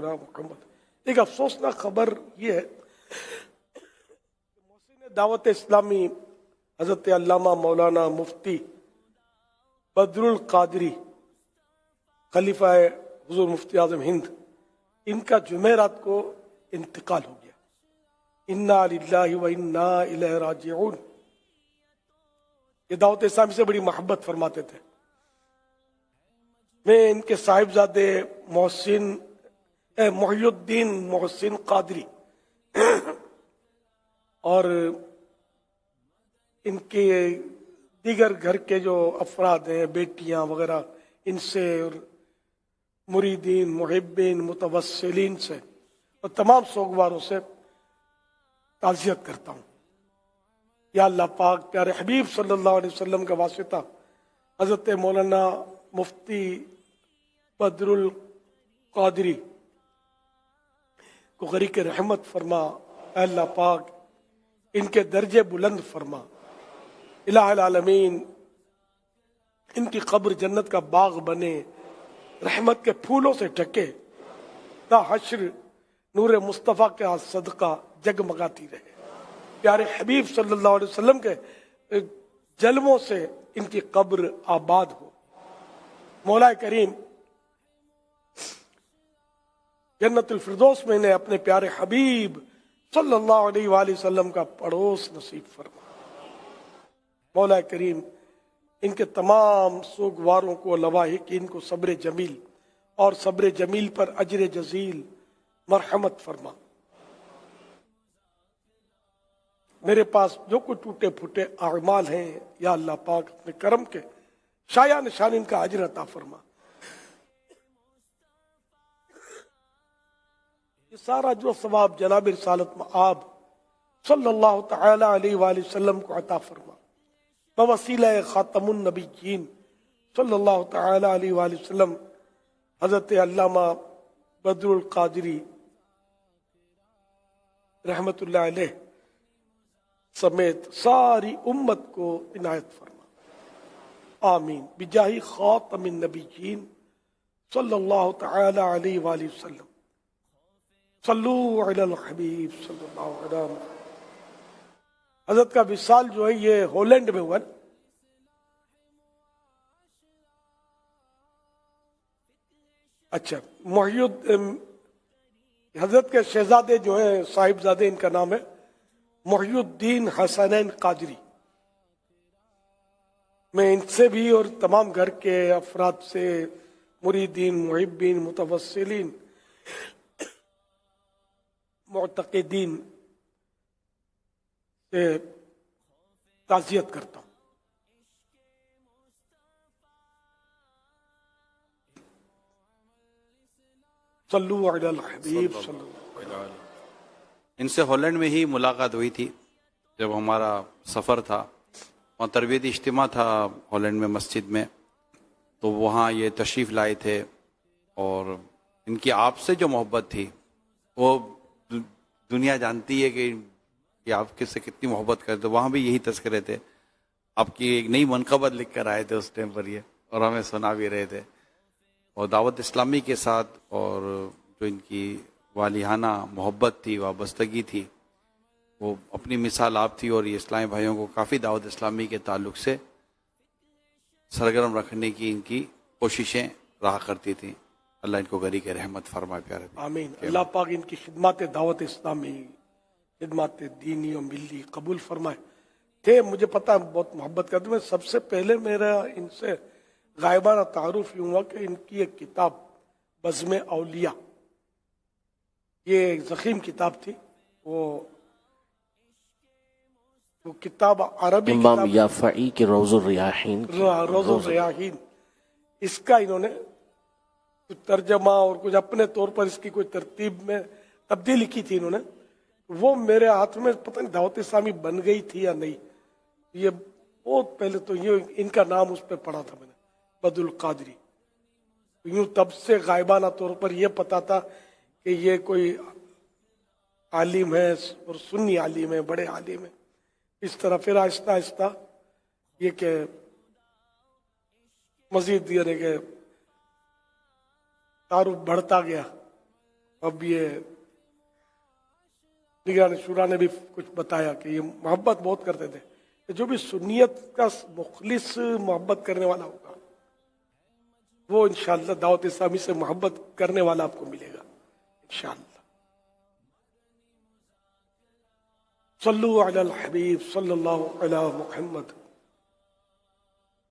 علی محمد۔ ایک افسوسناک خبر یہ ہے محسن دعوت اسلامی حضرت علامہ مولانا مفتی بدر القادری خلیفہ حضور مفتی اعظم ہند، ان کا جمعرات کو انتقال ہو گیا۔ انا للہ و انا الیہ راجعون۔ یہ دعوت اسلامی سے بڑی محبت فرماتے تھے۔ میں ان کے صاحبزادے محی الدین محسن قادری اور ان کے دیگر گھر کے جو افراد ہیں، بیٹیاں وغیرہ، ان سے اور مریدین، محبین، متوسلین سے اور تمام سوگواروں سے تعزیت کرتا ہوں۔ یا اللہ پاک پیارے حبیب صلی اللہ علیہ وسلم کا واسطہ حضرت مولانا مفتی بدر القادری کو غریق رحمت فرما۔ اے اللہ پاک ان کے درجے بلند فرما۔ الہ العالمین ان کی قبر جنت کا باغ بنے، رحمت کے پھولوں سے ڈھکے، تا حشر نور مصطفیٰ کا صدقہ جگمگاتی رہے۔ پیارے حبیب صلی اللہ علیہ وسلم کے جلووں سے ان کی قبر آباد ہو۔ مولا کریم جنت الفردوس میں انہیں اپنے پیارے حبیب صلی اللہ علیہ وآلہ وسلم کا پڑوس نصیب فرما۔ مولا کریم ان کے تمام سوگواروں کو، لواحقین کو صبر جمیل اور صبر جمیل پر اجر جزیل مرحمت فرما۔ میرے پاس جو کچھ ٹوٹے پھوٹے اعمال ہیں، یا اللہ پاک اپنے کرم کے شایع نشان ان کا اجر عطا فرما۔ یہ سارا جو ثواب جناب رسالت مآب صلی اللہ تعالی علیہ وآلہ وسلم کو عطا فرما، بوسیلہ خاتم النبیین صلی اللہ تعالی علیہ وآلہ وسلم حضرت علامہ بدر القادری رحمت اللہ علیہ سمیت ساری امت کو عنایت فرما، آمین۔ بجاہ خاتم النبیین صلی اللہ تعالی علیہ وآلہ وسلم۔ صلو علی الحبیب صلی اللہ علیہ وسلم۔ حضرت کا وصال جو ہے یہ ہالینڈ میں ہوا نا؟ اچھا، حضرت کے شہزادے جو ہیں، صاحبزادے، ان کا نام ہے محی الدین حسنین قادری۔ میں ان سے بھی اور تمام گھر کے افراد سے، مریدین، محبین، متوسلین، معتقدین سے تعزیت کرتا ہوں۔ صلو علی الحبیب صلی اللہ علیہ وسلم۔ ان سے ہالینڈ میں ہی ملاقات ہوئی تھی جب ہمارا سفر تھا، وہاں تربیتی اجتماع تھا ہالینڈ میں مسجد میں، تو وہاں یہ تشریف لائے تھے، اور ان کی آپ سے جو محبت تھی وہ دنیا جانتی ہے کہ آپ کس سے کتنی محبت کرتے۔ وہاں بھی یہی تذکرے تھے، آپ کی ایک نئی منقبت لکھ کر آئے تھے اس ٹائم پر یہ، اور ہمیں سنا بھی رہے تھے۔ اور دعوت اسلامی کے ساتھ اور جو ان کی والہانہ محبت تھی، وابستگی تھی، وہ اپنی مثال آپ تھی، اور یہ اسلامی بھائیوں کو کافی دعوت اسلامی کے تعلق سے سرگرم رکھنے کی ان کی کوششیں رہا کرتی تھیں۔ اللہ ان کو غریق رحمت فرمائے پیارے۔ آمین۔ اللہ پاک ان کی خدمات دعوت اسلامی، خدمات دینی و ملی قبول فرمائے۔ تھے مجھے پتا بہت محبت کرتے، میں سب سے پہلے میرا ان سے غائبانہ تعارف یوں ہوا کہ ان کی ایک کتاب بزم اولیاء، یہ ایک ضخیم کتاب تھی، وہ کتاب عربی امام کتاب یافعی کے روض الریاحین، روض الریاحین، اس کا انہوں نے کچھ ترجمہ اور کچھ اپنے طور پر اس کی کوئی ترتیب میں تبدیلی کی تھی انہوں نے، وہ میرے ہاتھ میں پتہ نہیں دعوت اسلامی بن گئی تھی یا نہیں، یہ بہت پہلے تو یہ ان کا نام اس پہ پڑھا تھا میں نے، بدر القادری۔ یوں تب سے غائبانہ طور پر یہ پتا تھا کہ یہ کوئی عالم ہے اور سنی عالم ہے، بڑے عالم ہے۔ اس طرح پھر آہستہ آہستہ یہ کہ مزید یعنی کہ تعارف بڑھتا گیا، اب یہ نگران شورا نے بھی کچھ بتایا کہ یہ محبت بہت کرتے تھے کہ جو بھی سنیت کا مخلص محبت کرنے والا ہوگا وہ انشاءاللہ دعوت اسلامی سے محبت کرنے والا آپ کو ملے گا انشاءاللہ. صلو علی الحبیب صلی اللہ علی محمد.